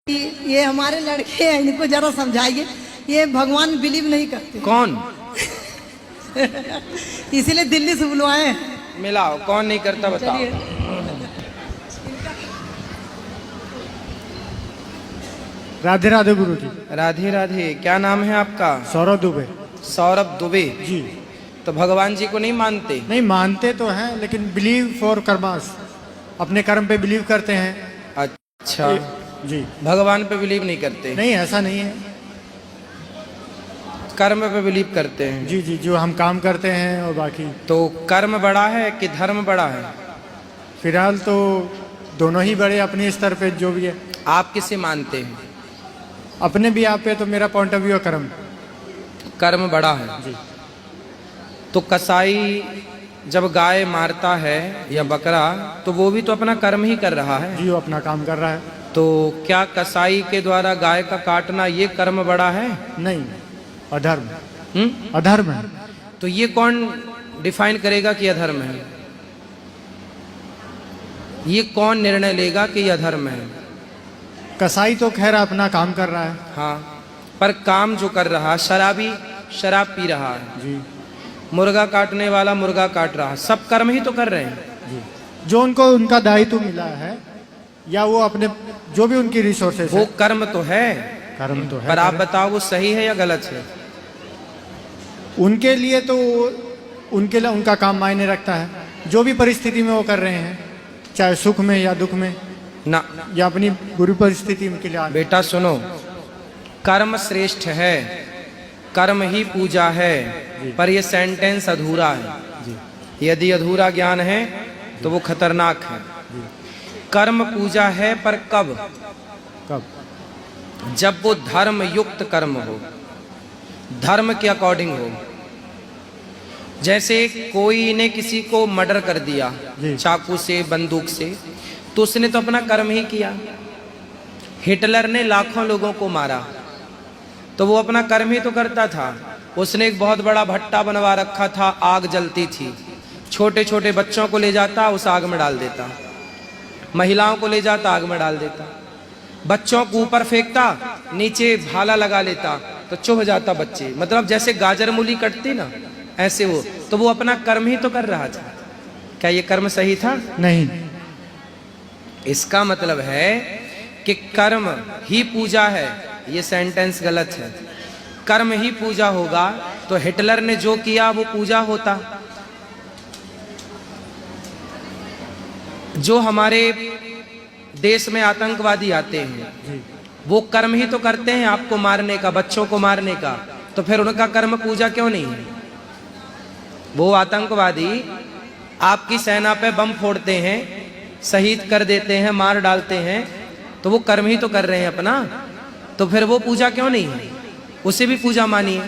ये हमारे लड़के हैं, इनको जरा समझाइए। ये भगवान बिलीव नहीं करते। कौन? इसीलिए दिल्ली से बुलवाए हैं। मिलाओ, कौन नहीं करता बताओ। राधे राधे गुरु जी। राधे राधे। क्या नाम है आपका? सौरभ दुबे। सौरभ दुबे जी। तो भगवान जी को नहीं मानते? नहीं मानते तो हैं, लेकिन बिलीव फॉर कर्मास, अपने कर्म पे बिलीव करते हैं। अच्छा जी। भगवान पे बिलीव नहीं करते? नहीं, ऐसा नहीं है। कर्म पे बिलीव करते हैं। जी जी, जो हम काम करते हैं और बाकी। तो कर्म बड़ा है कि धर्म बड़ा है? फिलहाल तो दोनों ही बड़े अपने स्तर पे जो भी है। आप किसे मानते हैं? अपने भी आप पे तो मेरा पॉइंट ऑफ व्यू है कर्म। कर्म बड़ा है जी। तो कसाई जब गाय मारता है या बकरा, तो वो भी तो अपना कर्म ही कर रहा है। जी, वो अपना काम कर रहा है। तो क्या कसाई के द्वारा गाय का काटना ये कर्म बड़ा है? नहीं, अधर्म। अधर्म है। तो ये कौन डिफाइन करेगा कि अधर्म है? ये कौन निर्णय लेगा कि यह अधर्म है? कसाई तो खैर अपना काम कर रहा है। हाँ, पर काम जो कर रहा, शराबी शराब पी रहा है जी। मुर्गा काटने वाला मुर्गा काट रहा है, सब कर्म ही तो कर रहे हैं। जी, जो उनको उनका दायित्व मिला है या वो अपने जो भी उनकी रिसोर्सेस वो कर्म तो है। कर्म तो है। पर आप बताओ वो सही है या गलत है? उनके लिए तो उनके लिए उनका काम मायने रखता है। जो भी परिस्थिति में वो कर रहे हैं, चाहे सुख में या दुख में ना, या अपनी बुरी परिस्थिति उनके लिए। बेटा सुनो, कर्म श्रेष्ठ है, कर्म ही पूजा है, पर ये सेंटेंस अधूरा है। यदि अधूरा ज्ञान है तो वो खतरनाक है। कर्म पूजा है, पर कब? कब? जब वो धर्म युक्त कर्म हो, धर्म के अकॉर्डिंग हो। जैसे कोई ने किसी को मर्डर कर दिया चाकू से, बंदूक से, तो उसने तो अपना कर्म ही किया। हिटलर ने लाखों लोगों को मारा, तो वो अपना कर्म ही तो करता था। उसने एक बहुत बड़ा भट्टा बनवा रखा था, आग जलती थी, छोटे छोटे बच्चों को ले जाता, उस आग में डाल देता, महिलाओं को ले जाता, आग में डाल देता, बच्चों को ऊपर फेंकता, नीचे भाला लगा लेता तो चुभ जाता बच्चे। मतलब जैसे गाजर मूली कटती ना, ऐसे वो, तो वो अपना कर्म ही तो कर रहा था। क्या ये कर्म सही था? नहीं। इसका मतलब है कि कर्म ही पूजा है, ये सेंटेंस गलत है। कर्म ही पूजा होगा तो हिटलर ने जो किया वो पूजा होता। जो हमारे देश में आतंकवादी आते हैं वो कर्म ही तो करते हैं, आपको मारने का, बच्चों को मारने का, तो फिर उनका कर्म पूजा क्यों नहीं है? वो आतंकवादी आपकी सेना पे बम फोड़ते हैं, शहीद कर देते हैं, मार डालते हैं, तो वो कर्म ही तो कर रहे हैं अपना, तो फिर वो पूजा क्यों नहीं है? उसे भी पूजा मानिए।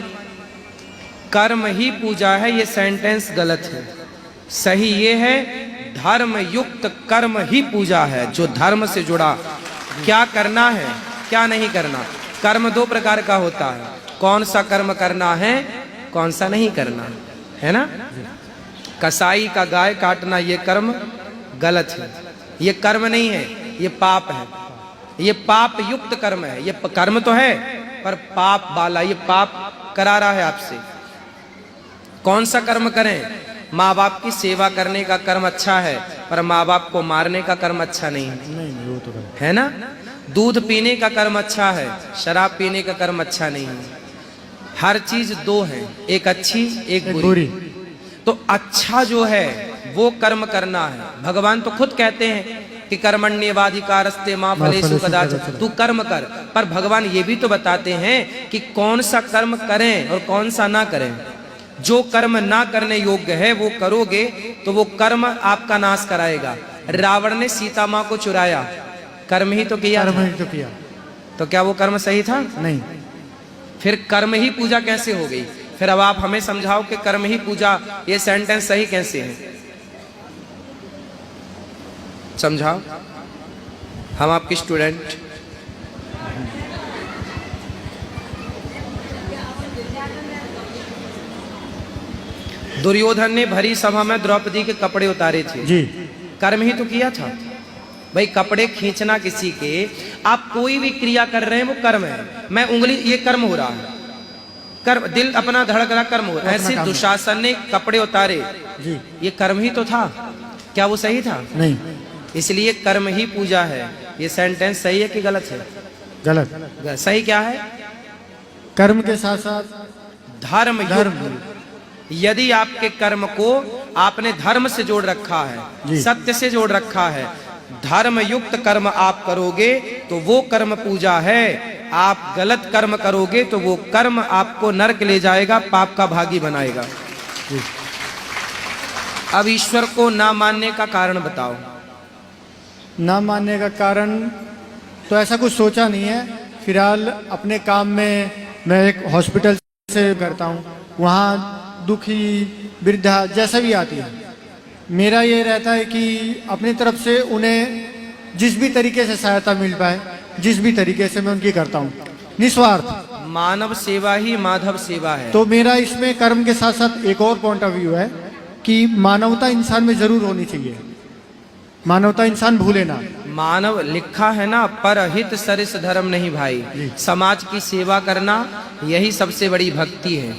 कर्म ही पूजा है, ये सेंटेंस गलत है। सही ये है, धर्म युक्त कर्म ही पूजा है। जो धर्म से जुड़ा, क्या करना है क्या नहीं करना। कर्म दो प्रकार का होता है, कौन सा कर्म करना है, कौन सा नहीं करना है ना। कसाई का गाय काटना ये कर्म गलत है, ये कर्म नहीं है, ये पाप है, ये पाप युक्त कर्म है। ये कर्म तो है पर पाप वाला, ये पाप करा रहा है आपसे। कौन सा कर्म करें? माँ बाप की सेवा करने का कर्म अच्छा है, पर माँ बाप को मारने का कर्म अच्छा नहीं है। नहीं, वो तो है ना। दूध पीने का कर्म अच्छा है, शराब पीने का कर्म अच्छा नहीं है। हर चीज दो है, एक अच्छी एक बुरी। तो अच्छा जो है वो कर्म करना है। भगवान तो खुद कहते हैं कि कर्मण्येवाधिकारस्ते मां फलेषु कदाचन, तू कर्म कर। पर भगवान ये भी तो बताते हैं कि कौन सा कर्म करें और कौन सा ना करें। जो कर्म ना करने योग्य है वो करोगे तो वो कर्म आपका नाश कराएगा। रावण ने सीता माँ को चुराया, कर्म ही तो किया। कर्म ही तो किया। तो क्या वो कर्म सही था? नहीं। फिर कर्म ही पूजा कैसे हो गई? फिर अब आप हमें समझाओ कि कर्म ही पूजा, ये सेंटेंस सही कैसे है? समझाओ, हम आपके स्टूडेंट। दुर्योधन ने भरी सभा में द्रौपदी के कपड़े उतारे थे, जी। कर्म ही तो किया था। भाई कपड़े खींचना किसी के, आप कोई भी क्रिया कर रहे हैं वो कर्म है। मैं उंगली, ये कर्म हो रहा है, कर्म, दिल अपना धड़क रहा, कर्म हो रहा है। ऐसे दुशासन ने कपड़े उतारे जी, ये कर्म ही तो था, क्या वो सही था? नहीं, इसलिए कर्म ही पूजा है। ये सेंटेंस सही है कि गलत है? गलत। सही क्या है? कर्म के साथ साथ धर्म धर्म। यदि आपके कर्म को आपने धर्म से जोड़ रखा है, जी। सत्य से जोड़ रखा है, धर्म युक्त कर्म आप करोगे तो वो कर्म पूजा है। आप गलत कर्म करोगे तो वो कर्म आपको नरक ले जाएगा, पाप का भागी बनाएगा। जी। अब ईश्वर को ना मानने का कारण बताओ। ना मानने का कारण तो ऐसा कुछ सोचा नहीं है। फिलहाल अपने काम में मैं एक हॉस्पिटल से करता हूँ, वहाँ दुखी वृद्धा जैसा भी आती है, मेरा ये रहता है कि अपनी तरफ से उन्हें जिस भी तरीके से सहायता मिल पाए, जिस भी तरीके से मैं उनकी करता हूँ, निस्वार्थ। मानव सेवा ही माधव सेवा है। तो मेरा इसमें कर्म के साथ साथ एक और पॉइंट ऑफ व्यू है कि मानवता इंसान में जरूर होनी चाहिए। मानवता इंसान भूले ना। मानव लिखा है ना, परहित सरिस धर्म नहीं भाई। समाज की सेवा करना यही सबसे बड़ी भक्ति है।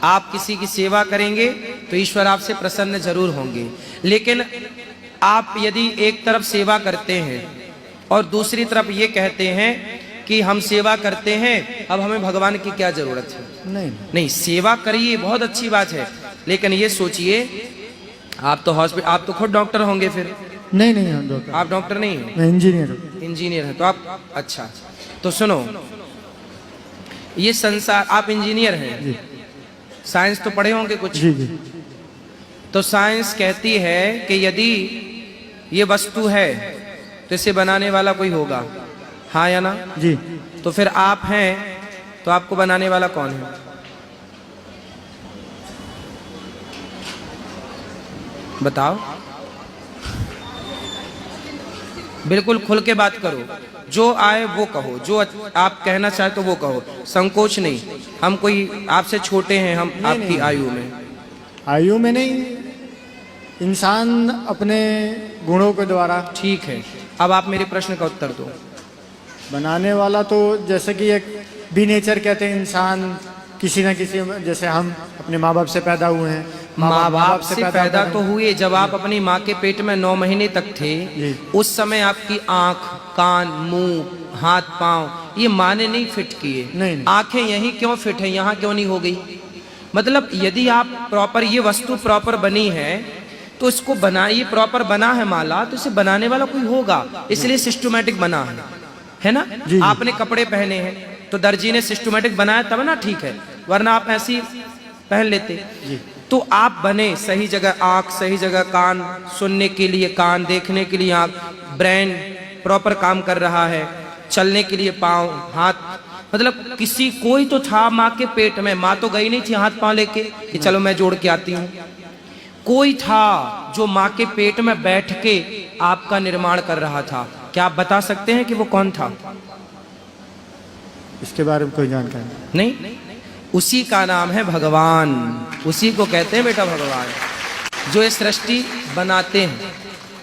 आप किसी की सेवा करेंगे तो ईश्वर आपसे प्रसन्न जरूर होंगे। लेकिन आप यदि एक तरफ सेवा करते हैं और दूसरी तरफ ये कहते हैं कि हम सेवा करते हैं, अब हमें भगवान की क्या जरूरत है? नहीं, सेवा करिए, बहुत अच्छी बात है, लेकिन ये सोचिए, आप तो हॉस्पिटल, आप तो खुद डॉक्टर होंगे फिर? नहीं हम डॉक्टर। आप डॉक्टर नहीं हैं? मैं इंजीनियर हूँ। इंजीनियर हैं तो आप, अच्छा, तो सुनो, ये संसार, आप इंजीनियर हैं जी। साइंस तो पढ़े होंगे कुछ? जी जी। तो साइंस कहती है कि यदि ये वस्तु है तो इसे बनाने वाला कोई होगा, हाँ या ना? जी। तो फिर आप हैं तो आपको बनाने वाला कौन है? बताओ, बिल्कुल खुल के बात करो, जो आए वो कहो, जो आप कहना चाहे तो वो कहो, संकोच नहीं। हम कोई आपसे छोटे हैं, हम आपकी आयु में। आयु में नहीं, इंसान अपने गुणों के द्वारा। ठीक है, अब आप मेरे प्रश्न का उत्तर दो। बनाने वाला तो जैसे कि एक बी नेचर कहते हैं, इंसान किसी न किसी, जैसे हम अपने माँ बाप से पैदा हुए हैं, माँ बाप से पैदा तो हुए। जब आप अपनी माँ के पेट में 9 महीने तक थे, उस समय आपकी आंख, कान, मुंह, हाथ, पांव ये माँ ने नहीं फिट किए। नहीं। आंखें यहीं क्यों फिट है, यहाँ क्यों नहीं हो गई? मतलब यदि आप प्रॉपर, ये वस्तु प्रॉपर बनी है तो इसको बनाइए, प्रॉपर बना है माला, तो इसे बनाने वाला कोई होगा, इसलिए सिस्टमैटिक बना है ना? आपने कपड़े पहने हैं तो दर्जी ने सिस्टमैटिक बनाया तब ना, ठीक है, वरना आप ऐसी पहन लेते। तो आप बने सही जगह आंख, सही जगह कान, सुनने के लिए कान, देखने के लिए आंख, ब्रेन प्रॉपर काम कर रहा है, चलने के लिए पाँव, हाथ, मतलब किसी, कोई तो था माँ के पेट में। माँ तो गई नहीं थी हाथ पाँव लेके कि चलो मैं जोड़ के आती हूँ। कोई था जो माँ के पेट में बैठ के आपका निर्माण कर रहा था। क्या आप बता सकते हैं कि वो कौन था? इसके बारे में कोई जानकारी नहीं। उसी का नाम है भगवान, उसी को कहते हैं बेटा भगवान, जो ये सृष्टि बनाते हैं।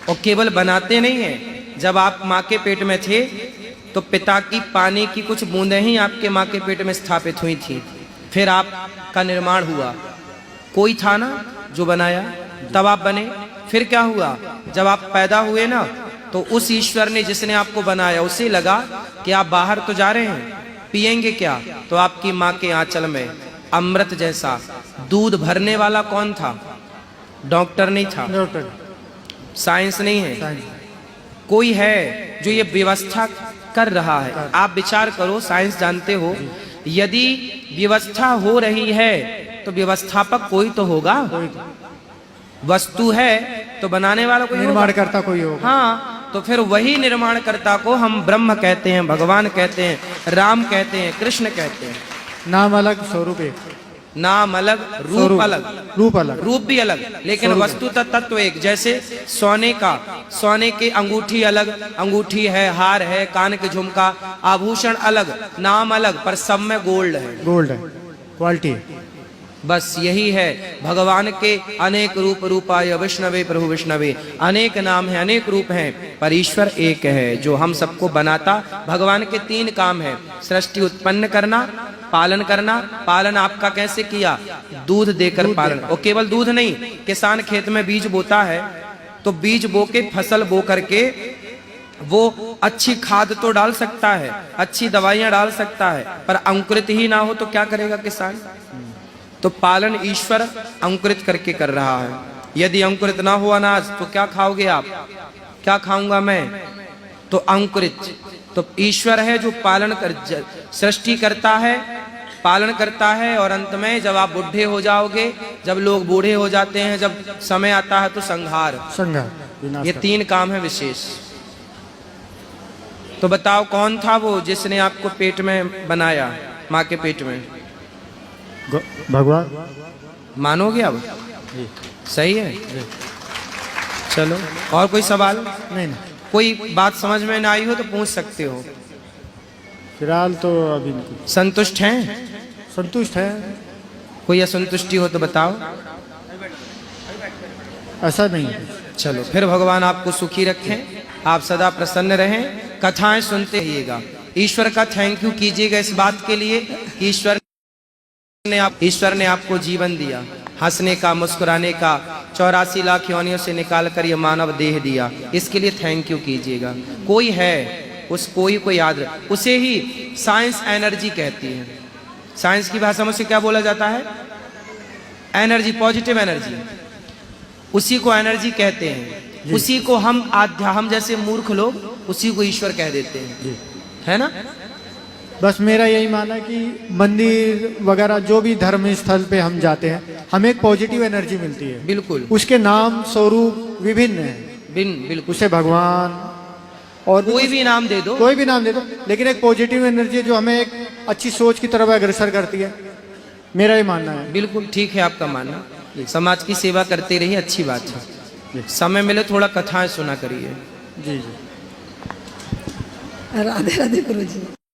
और केवल बनाते नहीं हैं, जब आप माँ के पेट में थे तो पिता की पानी की कुछ बूंदें ही आपके माँ के पेट में स्थापित हुई थी, फिर आपका निर्माण हुआ। कोई था ना जो बनाया, तब आप बने। फिर क्या हुआ, जब आप पैदा हुए ना, तो उस ईश्वर ने जिसने आपको बनाया उसे लगा कि आप बाहर तो जा रहे हैं, पिएंगे क्या? तो आपकी माँ के आंचल में अमृत जैसा दूध भरने वाला कौन था? डॉक्टर नहीं था, डॉक्टर, साइंस नहीं है, कोई है जो ये व्यवस्था कर रहा है। आप विचार करो, साइंस जानते हो, यदि व्यवस्था हो रही है तो व्यवस्थापक कोई तो होगा। वस्तु है तो बनाने वाला कोई, निर्माण करता कोई होगा। हाँ, तो फिर वही निर्माणकर्ता को हम ब्रह्म कहते हैं, भगवान कहते हैं, राम कहते हैं, कृष्ण कहते हैं। नाम अलग, स्वरूप एक। नाम अलग, रूप अलग, रूप अलग, रूप भी अलग, लेकिन वस्तु तत्व एक। जैसे सोने के अंगूठी अलग, अंगूठी है, हार है, कान के झुमका, आभूषण अलग, नाम अलग, पर सब में गोल्ड है। गोल्ड है, क्वालिटी है। बस यही है भगवान के अनेक रूप रूपाय वैष्णवे प्रभु वैष्णवे, अनेक नाम है, अनेक रूप हैं, पर ईश्वर एक है जो हम सबको बनाता। भगवान के 3 काम है, सृष्टि उत्पन्न करना, पालन करना। पालन आपका कैसे किया? दूध देकर पालन। और केवल दूध नहीं, किसान खेत में बीज बोता है तो बीज बो के फसल बो करके वो अच्छी खाद तो डाल सकता है, अच्छी दवाइयां डाल सकता है, पर अंकुरित ही ना हो तो क्या करेगा किसान? तो पालन ईश्वर अंकुरित करके कर रहा है। यदि अंकुरित ना हो अनाज तो क्या खाओगे आप? क्या खाऊंगा मैं? तो अंकुरित। तो ईश्वर है जो पालन कर, सृष्टि करता है, पालन करता है, और अंत में जब आप बुढ़े हो जाओगे, जब लोग बूढ़े हो जाते हैं, जब समय आता है तो संहार। ये 3 काम है विशेष। तो बताओ कौन था वो जिसने आपको पेट में बनाया, माँ के पेट में? भगवान। मानोगे अब? सही है। चलो, और कोई सवाल? नहीं। कोई बात समझ में ना आई हो तो पूछ सकते हो। फिलहाल तो अभी नहीं। संतुष्ट हैं? संतुष्ट है। कोई असंतुष्टि हो तो बताओ। ऐसा नहीं है। चलो, फिर भगवान आपको सुखी रखें, आप सदा प्रसन्न रहें, कथाएं सुनते रहिएगा। ईश्वर का थैंक यू कीजिएगा इस बात के लिए कि ईश्वर ने आपको जीवन दिया, हंसने का, मुस्कुराने का, 84 लाख योनियों से निकाल कर ये मानव देह दिया, इसके लिए थैंक यू कीजिएगा। कोई है, उस कोई को याद रख, उसे ही साइंस एनर्जी कहती है। साइंस की भाषा में उसे क्या बोला जाता है? एनर्जी, पॉजिटिव एनर्जी, उसी को एनर्जी कहते हैं। उसी को हम जैसे मूर्ख लोग उसी को ईश्वर कह देते हैं, है ना? बस मेरा यही मानना है कि मंदिर वगैरह जो भी धर्म स्थल पे हम जाते हैं, हमें एक पॉजिटिव एनर्जी मिलती है। बिल्कुल। उसके नाम स्वरूप विभिन्न हैं। बिल्कुल। उसे भगवान और कोई भी नाम दे दो, कोई भी नाम दे दो, लेकिन एक पॉजिटिव एनर्जी जो हमें एक अच्छी सोच की तरफ अग्रसर करती है, मेरा ही मानना है। बिल्कुल ठीक है आपका मानना। समाज की सेवा करते रहिए, अच्छी बात है। समय मिले थोड़ा कथाएं सुना करिए। जी। राधे राधे गुरु जी।